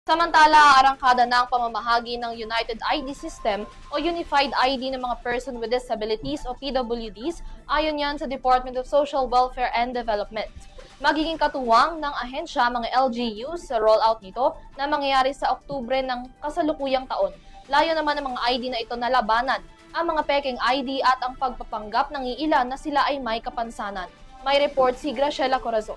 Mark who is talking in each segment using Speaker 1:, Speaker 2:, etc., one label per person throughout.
Speaker 1: Samantala, arangkada na ang pamamahagi ng United ID System o Unified ID ng mga Person with Disabilities o PWDs ayon yan sa Department of Social Welfare and Development. Magiging katuwang ng ahensya mga LGUs sa rollout nito na mangyayari sa Oktubre ng kasalukuyang taon. Layo naman ng mga ID na ito na labanan ang mga peking ID at ang pagpapanggap ng iilan na sila ay may kapansanan. May report si Graciela Corazon.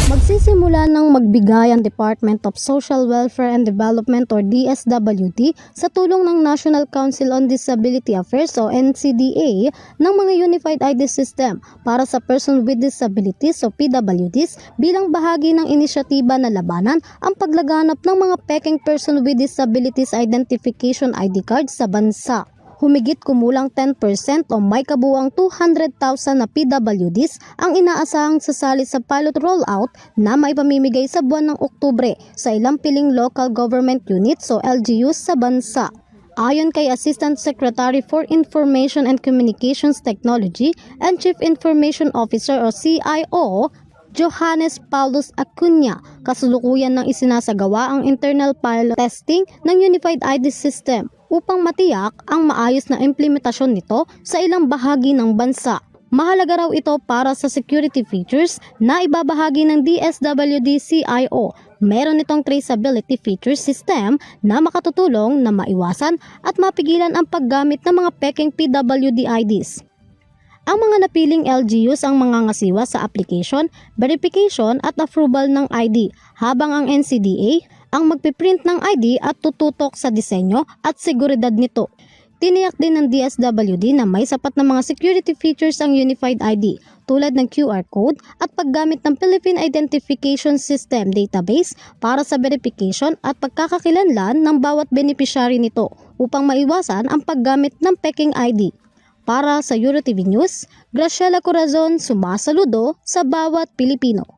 Speaker 2: Magsisimula ng magbigay ang Department of Social Welfare and Development or DSWD sa tulong ng National Council on Disability Affairs o NCDA ng mga Unified ID System para sa Person with Disabilities o PWDs bilang bahagi ng inisyatiba na labanan ang paglaganap ng mga peking Person with Disabilities Identification ID cards sa bansa. Humigit kumulang 10% o may kabuuang 200,000 na PWDs ang inaasahang sasali sa pilot rollout na maipamimigay sa buwan ng Oktubre sa ilang piling local government units o LGUs sa bansa. Ayon kay Assistant Secretary for Information and Communications Technology and Chief Information Officer o CIO, Johannes Paulus Acuña, kasulukuyan ng isinasagawa ang internal pilot testing ng Unified ID System upang matiyak ang maayos na implementasyon nito sa ilang bahagi ng bansa. Mahalaga raw ito para sa security features na ibabahagi ng DSWD-CIO. Meron itong traceability feature system na makatutulong na maiwasan at mapigilan ang paggamit ng mga peking PWD IDs. Ang mga napiling LGUs ang mangangasiwa sa application, verification at approval ng ID, habang ang NCDA ang magpiprint ng ID at tututok sa disenyo at seguridad nito. Tiniyak din ng DSWD na may sapat na mga security features ang Unified ID tulad ng QR code at paggamit ng Philippine Identification System database para sa verification at pagkakakilanlan ng bawat beneficiary nito upang maiwasan ang paggamit ng peking ID. Para sa EuroTV News, Graciela Corazon, sumasaludo sa bawat Pilipino.